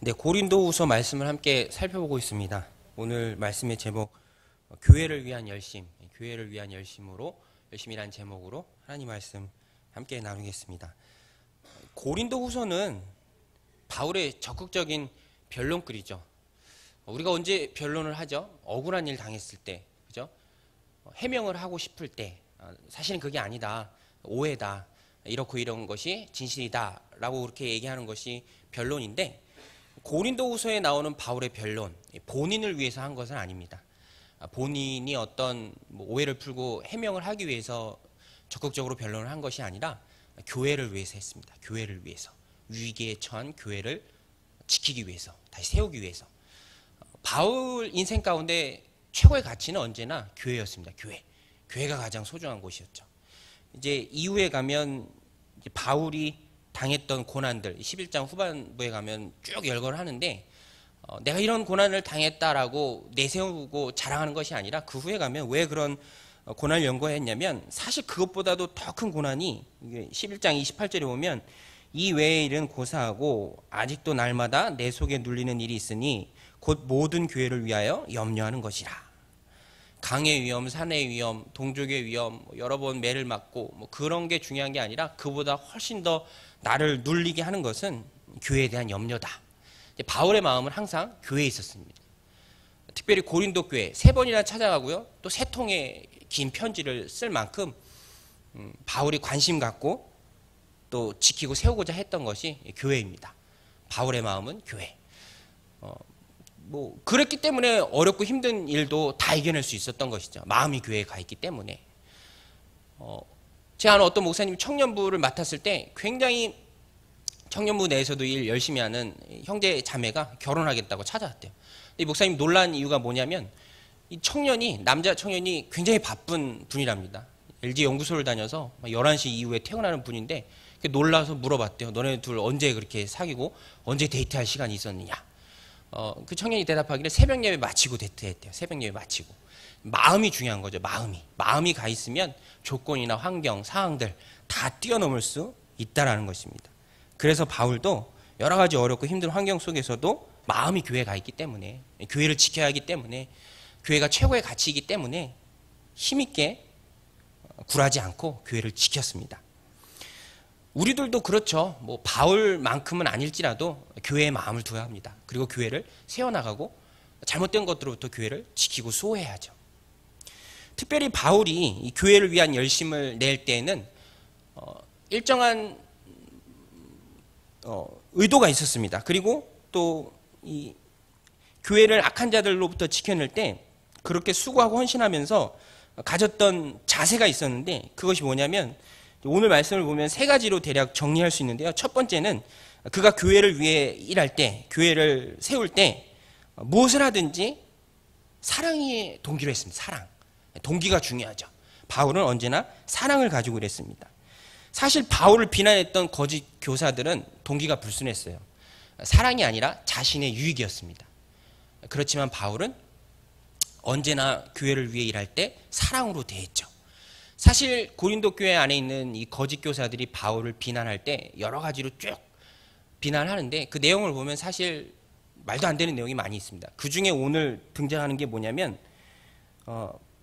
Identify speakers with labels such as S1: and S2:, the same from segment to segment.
S1: 네, 고린도후서 말씀을 함께 살펴보고 있습니다. 오늘 말씀의 제목, 교회를 위한 열심, 교회를 위한 열심으로, 열심이란 제목으로 하나님 말씀 함께 나누겠습니다. 고린도후서는 바울의 적극적인 변론글이죠. 우리가 언제 변론을 하죠? 억울한 일 당했을 때, 그죠? 해명을 하고 싶을 때, 사실은 그게 아니다, 오해다, 이렇고 이런 것이 진실이다라고 그렇게 얘기하는 것이 변론인데, 고린도후서에 나오는 바울의 변론, 본인을 위해서 한 것은 아닙니다. 본인이 어떤 오해를 풀고 해명을 하기 위해서 적극적으로 변론을 한 것이 아니라 교회를 위해서 했습니다. 교회를 위해서, 위기에 처한 교회를 지키기 위해서, 다시 세우기 위해서. 바울 인생 가운데 최고의 가치는 언제나 교회였습니다. 교회가 가장 소중한 곳이었죠. 이제 이후에 가면 이제 바울이 당했던 고난들, 11장 후반부에 가면 쭉 열거를 하는데, 내가 이런 고난을 당했다라고 내세우고 자랑하는 것이 아니라 그 후에 가면 왜 그런 고난을 연구했냐면, 사실 그것보다도 더 큰 고난이 11장 28절에 보면, 이 외의 일은 고사하고 아직도 날마다 내 속에 눌리는 일이 있으니 곧 모든 교회를 위하여 염려하는 것이라. 강의 위험, 산의 위험, 동족의 위험, 여러 번 매를 맞고 그런 게 중요한 게 아니라 그보다 훨씬 더 나를 눌리게 하는 것은 교회에 대한 염려다. 바울의 마음은 항상 교회에 있었습니다. 특별히 고린도 교회 3번이나 찾아가고요. 또 3통의 긴 편지를 쓸 만큼 바울이 관심 갖고 또 지키고 세우고자 했던 것이 교회입니다. 바울의 마음은 교회. 그랬기 때문에 어렵고 힘든 일도 다 이겨낼 수 있었던 것이죠. 마음이 교회에 가 있기 때문에. 제가 아는 어떤 목사님이 청년부를 맡았을 때 굉장히 청년부 내에서도 일 열심히 하는 형제 자매가 결혼하겠다고 찾아왔대요. 이 목사님 놀란 이유가 뭐냐면, 이 남자 청년이 굉장히 바쁜 분이랍니다. LG 연구소를 다녀서 11시 이후에 퇴근하는 분인데, 놀라서 물어봤대요. 너네 둘 언제 그렇게 사귀고 언제 데이트할 시간이 있었느냐. 그 청년이 대답하기를 새벽 예배 마치고 데이트했대요. 새벽 예배 마치고. 마음이 중요한 거죠. 마음이 가 있으면 조건이나 환경, 상황들 다 뛰어넘을 수 있다라는 것입니다. 그래서 바울도 여러 가지 어렵고 힘든 환경 속에서도 마음이 교회에 가 있기 때문에, 교회를 지켜야 하기 때문에, 교회가 최고의 가치이기 때문에 힘있게 굴하지 않고 교회를 지켰습니다. 우리들도 그렇죠. 바울만큼은 아닐지라도 교회에 마음을 둬야 합니다. 그리고 교회를 세워나가고 잘못된 것들로부터 교회를 지키고 수호해야죠. 특별히 바울이 이 교회를 위한 열심을 낼 때에는 일정한 의도가 있었습니다. 그리고 또 이 교회를 악한 자들로부터 지켜낼 때 그렇게 수고하고 헌신하면서 가졌던 자세가 있었는데, 그것이 뭐냐면 오늘 말씀을 보면 3가지로 대략 정리할 수 있는데요. 첫 번째는 그가 교회를 위해 일할 때, 교회를 세울 때 무엇을 하든지 사랑이 동기로 했습니다. 사랑. 동기가 중요하죠. 바울은 언제나 사랑을 가지고 그랬습니다. 사실 바울을 비난했던 거짓 교사들은 동기가 불순했어요. 사랑이 아니라 자신의 유익이었습니다. 그렇지만 바울은 언제나 교회를 위해 일할 때 사랑으로 대했죠. 사실 고린도 교회 안에 있는 이 거짓 교사들이 바울을 비난할 때 여러 가지로 쭉 비난하는데, 그 내용을 보면 사실 말도 안 되는 내용이 많이 있습니다. 그 중에 오늘 등장하는 게 뭐냐면,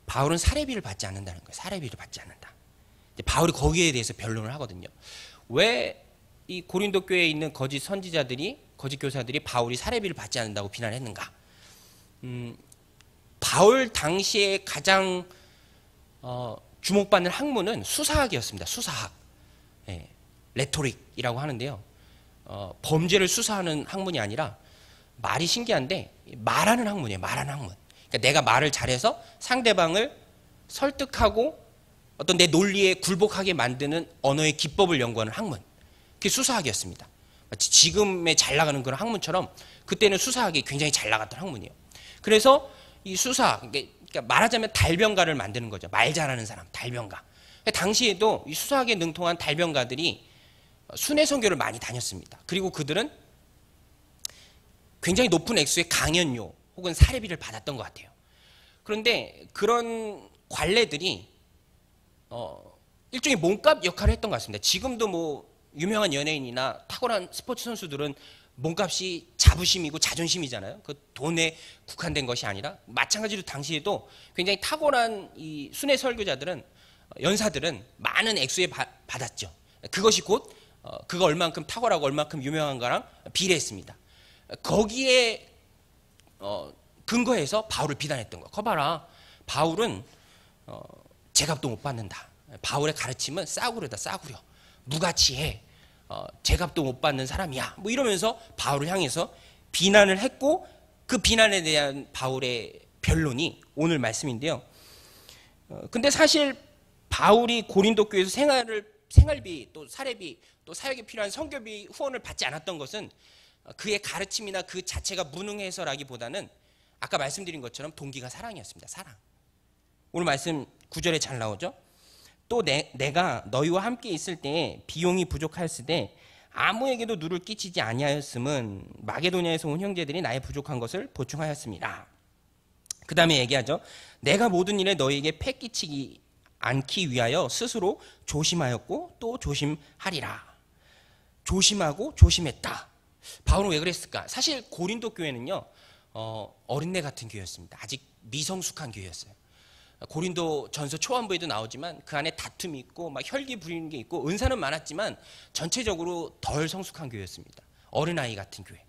S1: 바울은 사례비를 받지 않는다는 거예요. 사례비를 받지 않는다. 바울이 거기에 대해서 변론을 하거든요. 왜 이 고린도 교회에 있는 거짓 선지자들이, 거짓 교사들이 바울이 사례비를 받지 않는다고 비난했는가? 바울 당시에 가장 주목받는 학문은 수사학이었습니다. 수사학. 레토릭이라고 하는데요. 범죄를 수사하는 학문이 아니라, 말이 신기한데 말하는 학문이에요. 말하는 학문. 그러니까 내가 말을 잘해서 상대방을 설득하고 어떤 내 논리에 굴복하게 만드는 언어의 기법을 연구하는 학문. 그게 수사학이었습니다. 마치 지금에 잘 나가는 그런 학문처럼 그때는 수사학이 굉장히 잘 나갔던 학문이에요. 그래서 이 수사학, 그러니까 말하자면 달변가를 만드는 거죠. 말 잘하는 사람, 달변가. 당시에도 이 수사학에 능통한 달변가들이 순회 선교를 많이 다녔습니다. 그리고 그들은 굉장히 높은 액수의 강연료 혹은 사례비를 받았던 것 같아요. 그런데 그런 관례들이 일종의 몸값 역할을 했던 것 같습니다. 지금도 유명한 연예인이나 탁월한 스포츠 선수들은 몸값이 자부심이고 자존심이잖아요. 그 돈에 국한된 것이 아니라 마찬가지로 당시에도 굉장히 탁월한 이 순회 설교자들은 연사들은 많은 액수에 받았죠. 그것이 곧 그가 얼만큼 탁월하고 얼만큼 유명한가랑 비례했습니다. 거기에 근거해서 바울을 비난했던 거. 거봐라, 바울은 제값도 못 받는다. 바울의 가르침은 싸구려다, 싸구려. 무가치해. 제값도 못 받는 사람이야. 뭐 이러면서 바울을 향해서 비난을 했고, 그 비난에 대한 바울의 변론이 오늘 말씀인데요. 근데 사실 바울이 고린도 교회에서 생활비, 또 사례비, 또 사역에 필요한 선교비 후원을 받지 않았던 것은 그의 가르침이나 그 자체가 무능해서라기보다는 아까 말씀드린 것처럼 동기가 사랑이었습니다. 사랑. 오늘 말씀 9절에 잘 나오죠. 또 내가 너희와 함께 있을 때에 비용이 부족하였으되 아무에게도 누를 끼치지 아니하였음은 마게도냐에서 온 형제들이 나의 부족한 것을 보충하였습니다. 그 다음에 얘기하죠. 내가 모든 일에 너희에게 폐 끼치지 않기 위하여 스스로 조심하였고 또 조심하리라. 조심하고 조심했다. 바울은 왜 그랬을까? 사실 고린도 교회는요, 어린애 같은 교회였습니다. 아직 미성숙한 교회였어요. 고린도 전서 초반부에도 나오지만 그 안에 다툼이 있고 막 혈기 부리는 게 있고 은사는 많았지만 전체적으로 덜 성숙한 교회였습니다. 어린아이 같은 교회.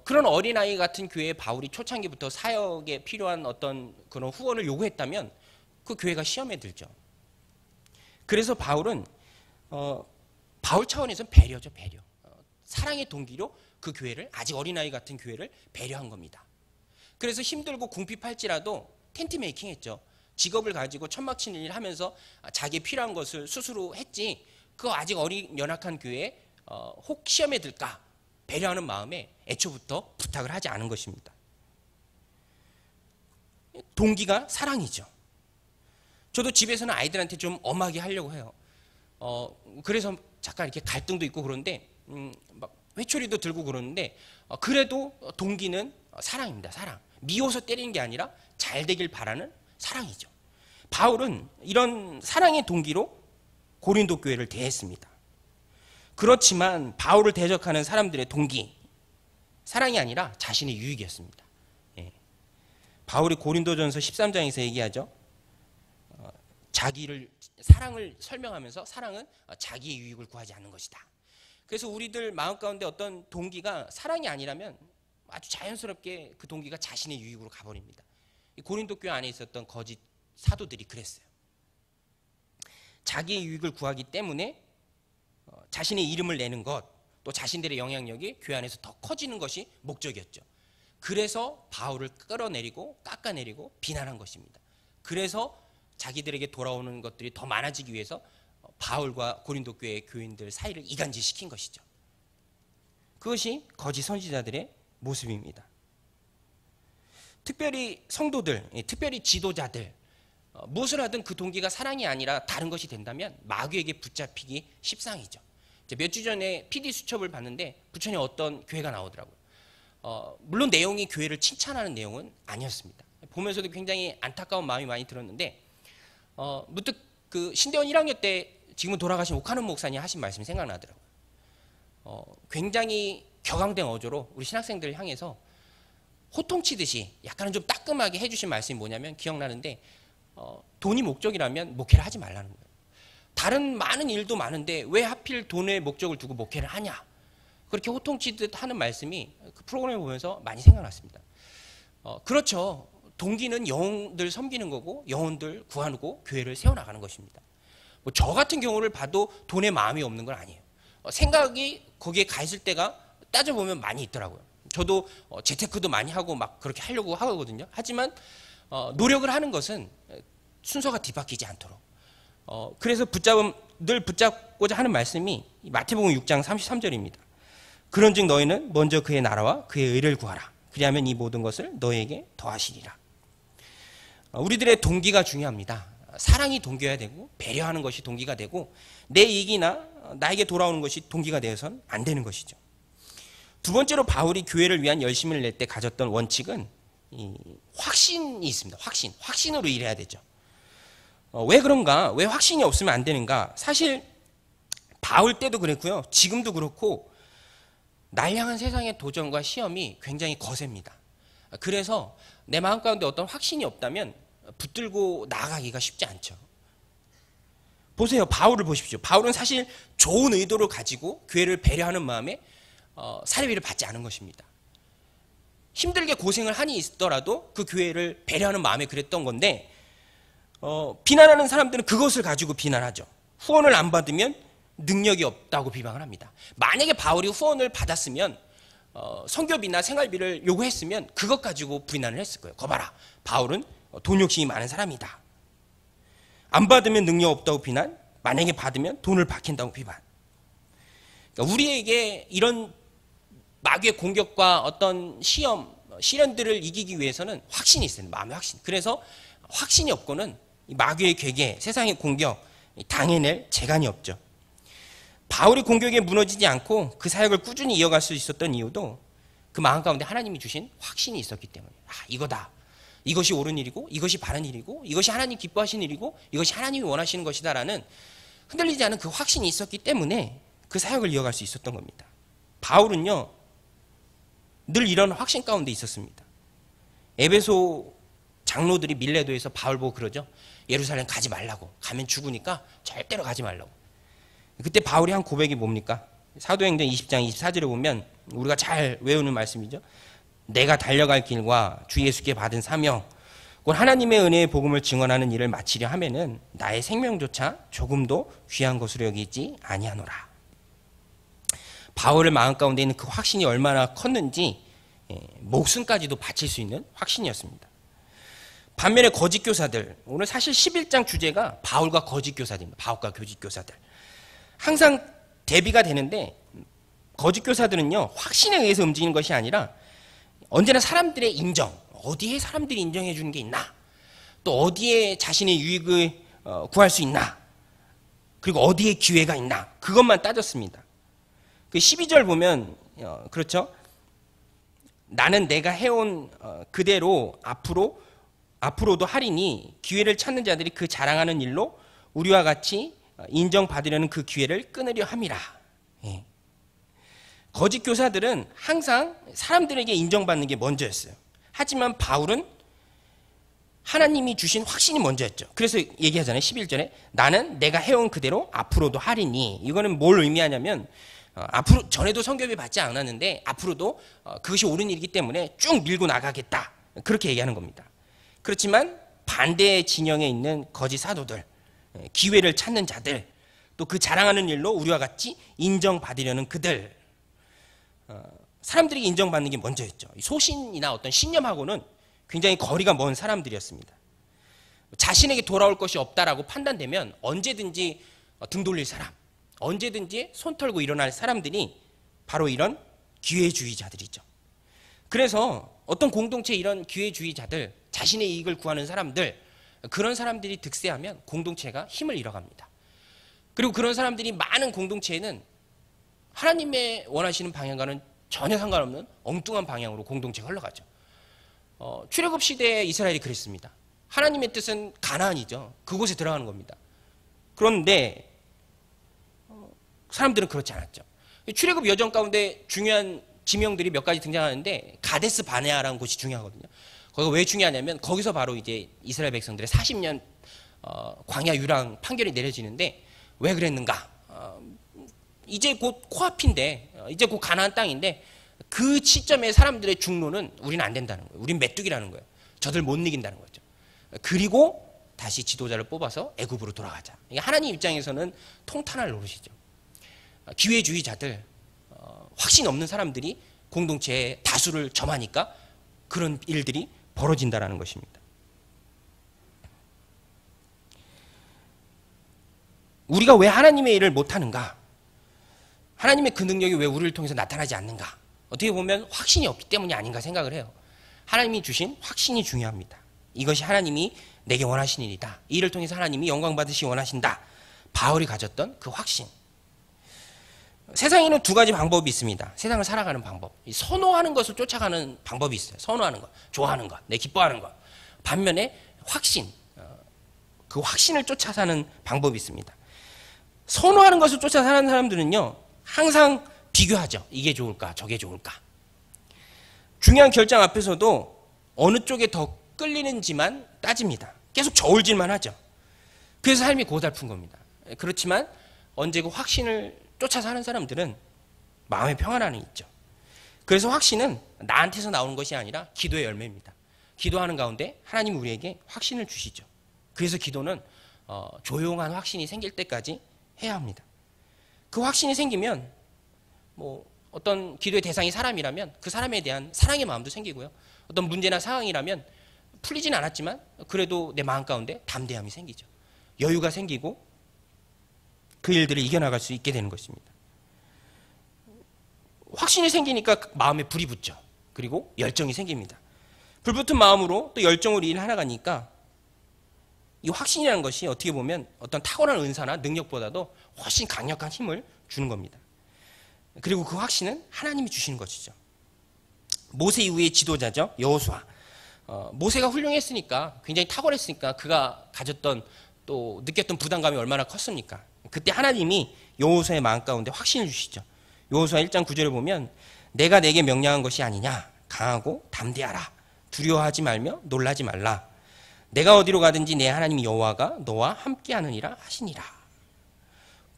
S1: 그런 어린아이 같은 교회에 바울이 초창기부터 사역에 필요한 어떤 그런 후원을 요구했다면 그 교회가 시험에 들죠. 그래서 바울은 바울 차원에서는 배려죠, 배려. 사랑의 동기로 그 교회를, 아직 어린아이 같은 교회를 배려한 겁니다. 그래서 힘들고 궁핍할지라도 텐트 메이킹 했죠. 직업을 가지고 천막치는 일 하면서 자기의 필요한 것을 스스로 했지, 그 아직 어린 연약한 교회에 혹 시험에 들까 배려하는 마음에 애초부터 부탁을 하지 않은 것입니다. 동기가 사랑이죠. 저도 집에서는 아이들한테 좀 엄하게 하려고 해요. 그래서 잠깐 이렇게 갈등도 있고 그런데 막 회초리도 들고 그러는데 그래도 동기는 사랑입니다. 사랑. 미워서 때리는 게 아니라 잘 되길 바라는 사랑이죠. 바울은 이런 사랑의 동기로 고린도 교회를 대했습니다. 그렇지만 바울을 대적하는 사람들의 동기, 사랑이 아니라 자신의 유익이었습니다. 예. 바울이 고린도전서 13장에서 얘기하죠. 사랑을 설명하면서 사랑은 자기의 유익을 구하지 않는 것이다. 그래서 우리들 마음 가운데 어떤 동기가 사랑이 아니라면 아주 자연스럽게 그 동기가 자신의 유익으로 가버립니다. 고린도 교회 안에 있었던 거짓 사도들이 그랬어요. 자기의 유익을 구하기 때문에 자신의 이름을 내는 것, 또 자신들의 영향력이 교회 안에서 더 커지는 것이 목적이었죠. 그래서 바울을 끌어내리고 깎아내리고 비난한 것입니다. 그래서 자기들에게 돌아오는 것들이 더 많아지기 위해서 바울과 고린도 교회의 교인들 사이를 이간질시킨 것이죠. 그것이 거짓 선지자들의 모습입니다. 특별히 성도들, 특별히 지도자들, 무엇을 하든 그 동기가 사랑이 아니라 다른 것이 된다면 마귀에게 붙잡히기 십상이죠. 몇 주 전에 PD 수첩을 봤는데 부천에 어떤 교회가 나오더라고요. 물론 내용이 교회를 칭찬하는 내용은 아니었습니다. 보면서도 굉장히 안타까운 마음이 많이 들었는데 문득 그 신대원 1학년 때 지금은 돌아가신 옥하는 목사님 하신 말씀이 생각나더라고요. 굉장히 격앙된 어조로 우리 신학생들을 향해서 호통치듯이 약간은 좀 따끔하게 해주신 말씀이 뭐냐면, 기억나는데 돈이 목적이라면 목회를 하지 말라는 거예요. 다른 많은 일도 많은데 왜 하필 돈의 목적을 두고 목회를 하냐, 그렇게 호통치듯 하는 말씀이 그 프로그램을 보면서 많이 생각났습니다. 그렇죠. 동기는 영혼들 섬기는 거고 영혼들 구하고 교회를 세워나가는 것입니다. 뭐 저 같은 경우를 봐도 돈에 마음이 없는 건 아니에요. 생각이 거기에 가 있을 때가 따져보면 많이 있더라고요. 저도 재테크도 많이 하고 막 그렇게 하려고 하거든요. 하지만 노력을 하는 것은 순서가 뒤바뀌지 않도록. 그래서 늘 붙잡고자 하는 말씀이 마태복음 6장 33절입니다. 그런즉 너희는 먼저 그의 나라와 그의 의를 구하라. 그리하면 이 모든 것을 너희에게 더하시리라. 우리들의 동기가 중요합니다. 사랑이 동기가 되고 배려하는 것이 동기가 되고 내 이익이나 나에게 돌아오는 것이 동기가 되어서는 안 되는 것이죠. 두 번째로 바울이 교회를 위한 열심을 낼 때 가졌던 원칙은 확신이 있습니다. 확신으로 일해야 되죠. 왜 그런가? 왜 확신이 없으면 안 되는가? 사실 바울 때도 그랬고요. 지금도 그렇고 날 향한 세상의 도전과 시험이 굉장히 거셉니다. 그래서 내 마음 가운데 어떤 확신이 없다면 붙들고 나아가기가 쉽지 않죠. 보세요. 바울을 보십시오. 바울은 사실 좋은 의도를 가지고 교회를 배려하는 마음에 사례비를 받지 않은 것입니다. 힘들게 고생을 하니 있더라도 그 교회를 배려하는 마음에 그랬던 건데 비난하는 사람들은 그것을 가지고 비난하죠. 후원을 안 받으면 능력이 없다고 비방을 합니다. 만약에 바울이 후원을 받았으면 선교비나 생활비를 요구했으면 그것 가지고 비난을 했을 거예요. 거봐라, 바울은 돈 욕심이 많은 사람이다. 안 받으면 능력 없다고 비난, 만약에 받으면 돈을 박힌다고 비판. 그러니까 우리에게 이런 마귀의 공격과 어떤 시험, 시련들을 이기기 위해서는 확신이 있어요. 마음의 확신. 그래서 확신이 없고는 마귀의 괴계, 세상의 공격 당해낼 재간이 없죠. 바울이 공격에 무너지지 않고 그 사역을 꾸준히 이어갈 수 있었던 이유도 그 마음 가운데 하나님이 주신 확신이 있었기 때문에 이거다. 이것이 옳은 일이고 이것이 바른 일이고 이것이 하나님 기뻐하시는 일이고 이것이 하나님이 원하시는 것이다라는 흔들리지 않은 그 확신이 있었기 때문에 그 사역을 이어갈 수 있었던 겁니다. 바울은요 늘 이런 확신 가운데 있었습니다. 에베소 장로들이 밀레도에서 바울 보고 그러죠. 예루살렘 가지 말라고. 가면 죽으니까 절대로 가지 말라고. 그때 바울이 한 고백이 뭡니까? 사도행전 20장 24절에 보면 우리가 잘 외우는 말씀이죠. 내가 달려갈 길과 주 예수께 받은 사명 곧 하나님의 은혜의 복음을 증언하는 일을 마치려 하면은 나의 생명조차 조금도 귀한 것으로 여기지 아니하노라. 바울의 마음 가운데 있는 그 확신이 얼마나 컸는지 목숨까지도 바칠 수 있는 확신이었습니다. 반면에 거짓 교사들, 오늘 사실 11장 주제가 바울과 거짓 교사들입니다. 바울과 거짓 교사들. 항상 대비가 되는데 거짓 교사들은요 확신에 의해서 움직이는 것이 아니라 언제나 사람들의 인정, 어디에 사람들이 인정해 주는 게 있나, 또 어디에 자신의 유익을 구할 수 있나, 그리고 어디에 기회가 있나, 그것만 따졌습니다. 그 12절 보면 그렇죠. 나는 내가 해온 그대로 앞으로도 하리니 기회를 찾는 자들이 그 자랑하는 일로 우리와 같이 인정받으려는 그 기회를 끊으려 함이라. 예. 거짓 교사들은 항상 사람들에게 인정받는 게 먼저였어요. 하지만 바울은 하나님이 주신 확신이 먼저였죠. 그래서 얘기하잖아요. 11절에 나는 내가 해온 그대로 앞으로도 하리니. 이거는 뭘 의미하냐면 앞으로 전에도 선교비 받지 않았는데 앞으로도 그것이 옳은 일이기 때문에 쭉 밀고 나가겠다. 그렇게 얘기하는 겁니다. 그렇지만 반대 진영에 있는 거짓 사도들, 기회를 찾는 자들, 또 그 자랑하는 일로 우리와 같이 인정받으려는 그들, 사람들이 인정받는 게 먼저였죠. 소신이나 어떤 신념하고는 굉장히 거리가 먼 사람들이었습니다. 자신에게 돌아올 것이 없다라고 판단되면 언제든지 등 돌릴 사람, 언제든지 손 털고 일어날 사람들이 바로 이런 기회주의자들이죠. 그래서 어떤 공동체에 이런 기회주의자들, 자신의 이익을 구하는 사람들, 그런 사람들이 득세하면 공동체가 힘을 잃어갑니다. 그리고 그런 사람들이 많은 공동체에는 하나님의 원하시는 방향과는 전혀 상관없는 엉뚱한 방향으로 공동체가 흘러가죠. 출애굽 시대에 이스라엘이 그랬습니다. 하나님의 뜻은 가나안이죠. 그곳에 들어가는 겁니다. 그런데 사람들은 그렇지 않았죠. 출애굽 여정 가운데 중요한 지명들이 몇 가지 등장하는데 가데스 바네아라는 곳이 중요하거든요. 거기가 왜 중요하냐면 거기서 바로 이제 이스라엘 백성들의 40년 광야 유랑 판결이 내려지는데 왜 그랬는가? 이제 곧 코앞인데, 이제 곧 가나안 땅인데 그 시점에 사람들의 중로는 우리는 안 된다는 거예요. 우린 메뚜기라는 거예요. 저들 못 이긴다는 거죠. 그리고 다시 지도자를 뽑아서 애굽으로 돌아가자. 하나님 입장에서는 통탄할 노릇이죠. 기회주의자들, 확신 없는 사람들이 공동체의 다수를 점하니까 그런 일들이 벌어진다는 것입니다. 우리가 왜 하나님의 일을 못하는가? 하나님의 그 능력이 왜 우리를 통해서 나타나지 않는가? 어떻게 보면 확신이 없기 때문이 아닌가 생각을 해요. 하나님이 주신 확신이 중요합니다. 이것이 하나님이 내게 원하신 일이다. 이 일을 통해서 하나님이 영광 받으시기 원하신다. 바울이 가졌던 그 확신. 세상에는 두 가지 방법이 있습니다. 세상을 살아가는 방법. 선호하는 것을 쫓아가는 방법이 있어요. 선호하는 것, 좋아하는 것, 내 기뻐하는 것. 반면에 확신, 그 확신을 쫓아 사는 방법이 있습니다. 선호하는 것을 쫓아 사는 사람들은요, 항상 비교하죠. 이게 좋을까, 저게 좋을까. 중요한 결정 앞에서도 어느 쪽에 더 끌리는지만 따집니다. 계속 저울질만 하죠. 그래서 삶이 고달픈 겁니다. 그렇지만 언제고 확신을 쫓아 사는 사람들은 마음의 평안함이 있죠. 그래서 확신은 나한테서 나오는 것이 아니라 기도의 열매입니다. 기도하는 가운데 하나님이 우리에게 확신을 주시죠. 그래서 기도는 조용한 확신이 생길 때까지 해야 합니다. 그 확신이 생기면 뭐 어떤 기도의 대상이 사람이라면 그 사람에 대한 사랑의 마음도 생기고요. 어떤 문제나 상황이라면 풀리진 않았지만 그래도 내 마음 가운데 담대함이 생기죠. 여유가 생기고 그 일들을 이겨나갈 수 있게 되는 것입니다. 확신이 생기니까 마음에 불이 붙죠. 그리고 열정이 생깁니다. 불붙은 마음으로 또 열정으로 일을 하나가니까 이 확신이라는 것이 어떻게 보면 어떤 타고난 은사나 능력보다도 훨씬 강력한 힘을 주는 겁니다. 그리고 그 확신은 하나님이 주시는 것이죠. 모세 이후의 지도자죠. 여호수아. 모세가 훌륭했으니까, 굉장히 탁월했으니까 그가 가졌던 또 느꼈던 부담감이 얼마나 컸습니까? 그때 하나님이 여호수아의 마음 가운데 확신을 주시죠. 여호수아 1장 9절을 보면 내가 내게 명령한 것이 아니냐. 강하고 담대하라. 두려워하지 말며 놀라지 말라. 내가 어디로 가든지 내 하나님 여호와가 너와 함께하느니라 하시니라.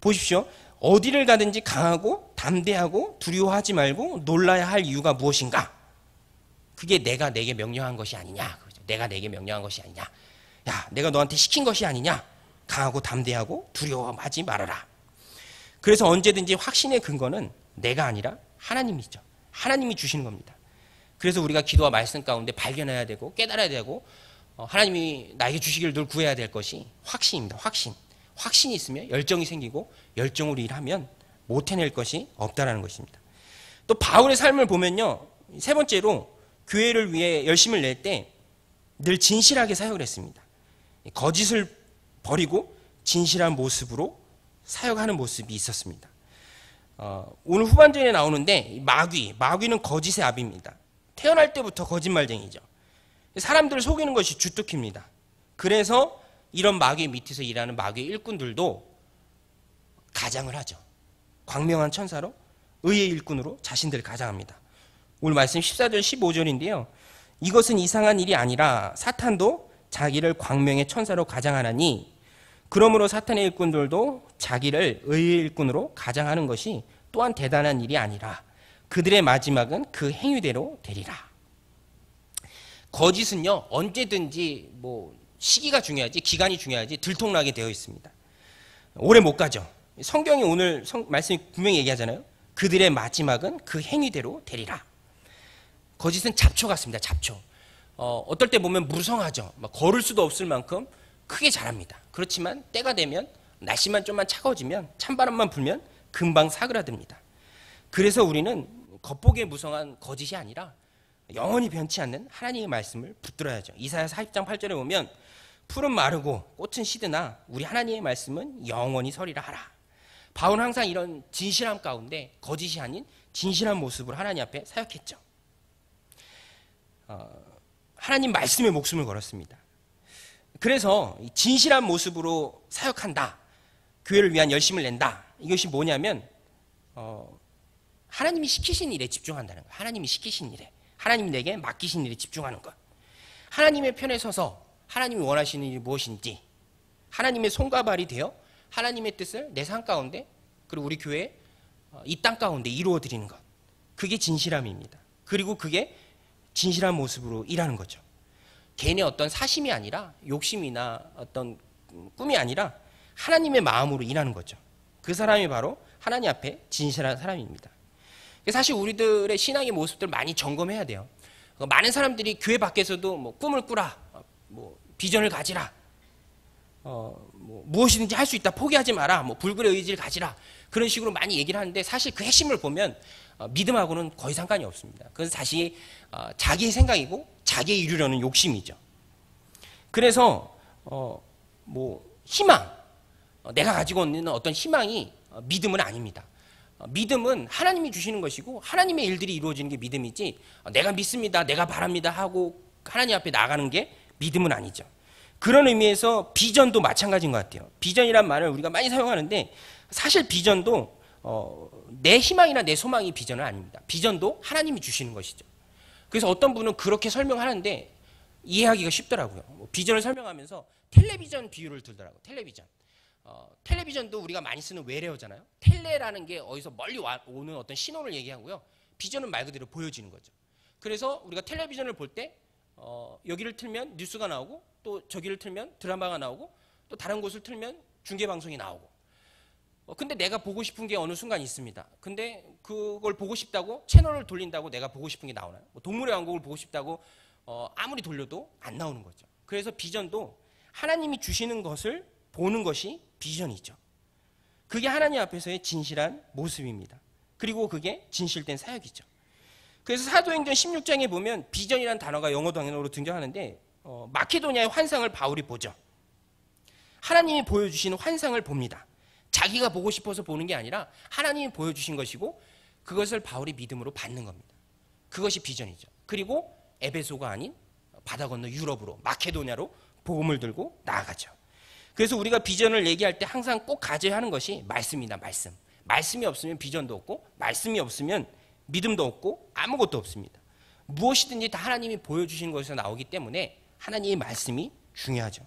S1: 보십시오. 어디를 가든지 강하고 담대하고 두려워하지 말고 놀라야 할 이유가 무엇인가? 그게 내가 내게 명령한 것이 아니냐. 내가 내게 명령한 것이 아니냐. 야, 내가 너한테 시킨 것이 아니냐. 강하고 담대하고 두려워하지 말아라. 그래서 언제든지 확신의 근거는 내가 아니라 하나님이죠. 하나님이 주시는 겁니다. 그래서 우리가 기도와 말씀 가운데 발견해야 되고 깨달아야 되고 하나님이 나에게 주시기를 늘 구해야 될 것이 확신입니다. 확신. 확신이 있으면 열정이 생기고 열정으로 일하면 못 해낼 것이 없다라는 것입니다. 또 바울의 삶을 보면요. 세 번째로 교회를 위해 열심을 낼 때 늘 진실하게 사역을 했습니다. 거짓을 버리고 진실한 모습으로 사역하는 모습이 있었습니다. 오늘 후반전에 나오는데 마귀는 거짓의 아비입니다. 태어날 때부터 거짓말쟁이죠. 사람들을 속이는 것이 주특기입니다. 그래서 이런 마귀 밑에서 일하는 마귀의 일꾼들도 가장을 하죠. 광명한 천사로 의의 일꾼으로 자신들을 가장합니다. 오늘 말씀 14절 15절인데요. 이것은 이상한 일이 아니라 사탄도 자기를 광명의 천사로 가장하나니 그러므로 사탄의 일꾼들도 자기를 의의 일꾼으로 가장하는 것이 또한 대단한 일이 아니라 그들의 마지막은 그 행위대로 되리라. 거짓은요 언제든지 뭐 시기가 중요하지 기간이 중요하지 들통나게 되어 있습니다. 오래 못 가죠. 성경이 오늘 말씀이 분명히 얘기하잖아요. 그들의 마지막은 그 행위대로 되리라. 거짓은 잡초 같습니다. 잡초. 어떨 때 보면 무성하죠. 막 걸을 수도 없을 만큼 크게 자랍니다. 그렇지만 때가 되면 날씨만 좀만 차가워지면 찬바람만 불면 금방 사그라듭니다. 그래서 우리는 겉보기에 무성한 거짓이 아니라 영원히 변치 않는 하나님의 말씀을 붙들어야죠. 이사야 40장 8절에 보면 풀은 마르고 꽃은 시드나 우리 하나님의 말씀은 영원히 서리라 하라. 바울은 항상 이런 진실함 가운데 거짓이 아닌 진실한 모습으로 하나님 앞에 사역했죠. 하나님 말씀에 목숨을 걸었습니다. 그래서 진실한 모습으로 사역한다. 교회를 위한 열심을 낸다. 이것이 뭐냐면 하나님이 시키신 일에 집중한다는 거예요. 하나님이 시키신 일에. 하나님이 내게 맡기신 일에 집중하는 것. 하나님의 편에 서서 하나님이 원하시는 일이 무엇인지 하나님의 손과 발이 되어 하나님의 뜻을 내 삶 가운데 그리고 우리 교회 이 땅 가운데 이루어 드리는 것. 그게 진실함입니다. 그리고 그게 진실한 모습으로 일하는 거죠. 개인의 어떤 사심이 아니라 욕심이나 어떤 꿈이 아니라 하나님의 마음으로 일하는 거죠. 그 사람이 바로 하나님 앞에 진실한 사람입니다. 사실 우리들의 신앙의 모습들을 많이 점검해야 돼요. 많은 사람들이 교회 밖에서도 뭐 꿈을 꾸라, 뭐 비전을 가지라, 뭐 무엇이든지 할 수 있다, 포기하지 마라, 뭐 불굴의 의지를 가지라 그런 식으로 많이 얘기를 하는데 사실 그 핵심을 보면 믿음하고는 거의 상관이 없습니다. 그건 다시 자기의 생각이고 자기의 이루려는 욕심이죠. 그래서 뭐 희망, 내가 가지고 있는 어떤 희망이 믿음은 아닙니다. 믿음은 하나님이 주시는 것이고 하나님의 일들이 이루어지는 게 믿음이지 내가 믿습니다, 내가 바랍니다 하고 하나님 앞에 나가는 게 믿음은 아니죠. 그런 의미에서 비전도 마찬가지인 것 같아요. 비전이란 말을 우리가 많이 사용하는데 사실 비전도 내 희망이나 내 소망이 비전은 아닙니다. 비전도 하나님이 주시는 것이죠. 그래서 어떤 분은 그렇게 설명하는데 이해하기가 쉽더라고요. 비전을 설명하면서 텔레비전 비유를 들더라고요. 텔레비전. 텔레비전도 우리가 많이 쓰는 외래어잖아요. 텔레라는 게 어디서 멀리 오는 어떤 신호를 얘기하고요. 비전은 말 그대로 보여지는 거죠. 그래서 우리가 텔레비전을 볼 때 여기를 틀면 뉴스가 나오고 또 저기를 틀면 드라마가 나오고 또 다른 곳을 틀면 중계방송이 나오고 근데 내가 보고 싶은 게 어느 순간 있습니다. 근데 그걸 보고 싶다고 채널을 돌린다고 내가 보고 싶은 게 나오나요? 동물의 왕국을 보고 싶다고 아무리 돌려도 안 나오는 거죠. 그래서 비전도 하나님이 주시는 것을 보는 것이 비전이죠. 그게 하나님 앞에서의 진실한 모습입니다. 그리고 그게 진실된 사역이죠. 그래서 사도행전 16장에 보면 비전이라는 단어가 영어 단어로 등장하는데 마케도니아의 환상을 바울이 보죠. 하나님이 보여주시는 환상을 봅니다. 자기가 보고 싶어서 보는 게 아니라 하나님이 보여주신 것이고 그것을 바울이 믿음으로 받는 겁니다. 그것이 비전이죠. 그리고 에베소가 아닌 바다 건너 유럽으로 마케도니아로 복음을 들고 나아가죠. 그래서 우리가 비전을 얘기할 때 항상 꼭 가져야 하는 것이 말씀이다. 말씀. 말씀이 없으면 비전도 없고 말씀이 없으면 믿음도 없고 아무것도 없습니다. 무엇이든지 다 하나님이 보여주신 것에서 나오기 때문에 하나님의 말씀이 중요하죠.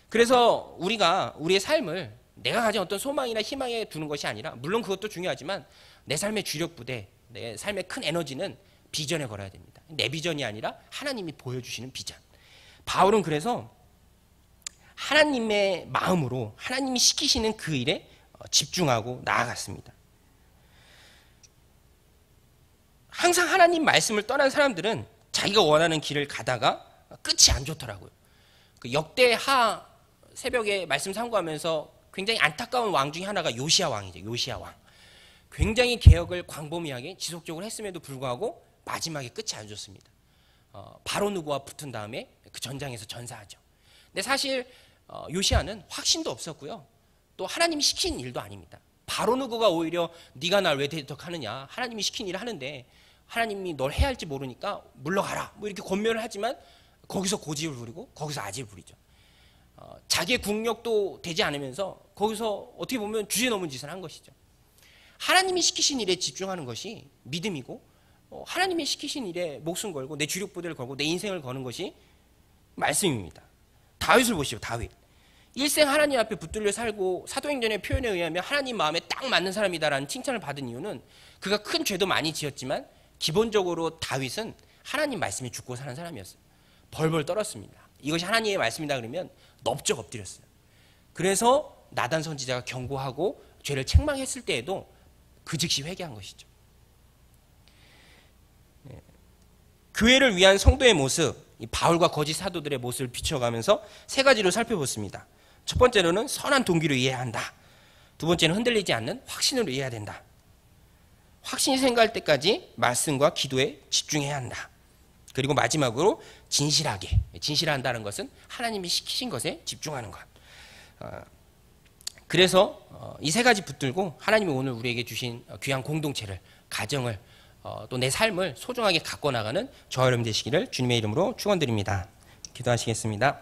S1: 그래서 우리가 우리의 삶을 내가 가진 어떤 소망이나 희망에 두는 것이 아니라 물론 그것도 중요하지만 내 삶의 주력 부대, 내 삶의 큰 에너지는 비전에 걸어야 됩니다. 내 비전이 아니라 하나님이 보여주시는 비전. 바울은 그래서 하나님의 마음으로 하나님이 시키시는 그 일에 집중하고 나아갔습니다. 항상 하나님 말씀을 떠난 사람들은 자기가 원하는 길을 가다가 끝이 안 좋더라고요. 그 역대하 새벽에 말씀 상고하면서 굉장히 안타까운 왕 중에 하나가 요시야 왕이죠. 요시야 왕. 굉장히 개혁을 광범위하게 지속적으로 했음에도 불구하고 마지막에 끝이 안 좋습니다. 바로 누구와 붙은 다음에 그 전장에서 전사하죠. 근데 사실 요시야는 확신도 없었고요. 또 하나님이 시킨 일도 아닙니다. 바로 누구가 오히려 네가 날 왜 대적하느냐. 하나님이 시킨 일을 하는데 하나님이 널 해야 할지 모르니까 물러가라. 뭐 이렇게 권면을 하지만 거기서 고집을 부리고 거기서 아집을 부리죠. 자기의 국력도 되지 않으면서 거기서 어떻게 보면 주제넘은 짓을 한 것이죠. 하나님이 시키신 일에 집중하는 것이 믿음이고 하나님이 시키신 일에 목숨 걸고 내 주력 부대를 걸고 내 인생을 거는 것이 말씀입니다. 다윗을 보시죠. 다윗. 일생 하나님 앞에 붙들려 살고 사도행전의 표현에 의하면 하나님 마음에 딱 맞는 사람이다라는 칭찬을 받은 이유는 그가 큰 죄도 많이 지었지만 기본적으로 다윗은 하나님 말씀에 죽고 사는 사람이었어요. 벌벌 떨었습니다. 이것이 하나님의 말씀이다 그러면 넙적 엎드렸어요. 그래서 나단 선지자가 경고하고 죄를 책망했을 때에도 그 즉시 회개한 것이죠. 교회를 위한 성도의 모습, 이 바울과 거짓 사도들의 모습을 비춰가면서 세 가지로 살펴보습니다. 첫 번째로는 선한 동기로 이해해야 한다. 두 번째는 흔들리지 않는 확신으로 이해해야 된다. 확신이 생각할 때까지 말씀과 기도에 집중해야 한다. 그리고 마지막으로 진실하게, 진실한다는 것은 하나님이 시키신 것에 집중하는 것. 그래서 이 세 가지 붙들고 하나님이 오늘 우리에게 주신 귀한 공동체를, 가정을, 또 내 삶을 소중하게 갖고 나가는 저와 여러분 되시기를 주님의 이름으로 축원드립니다. 기도하시겠습니다.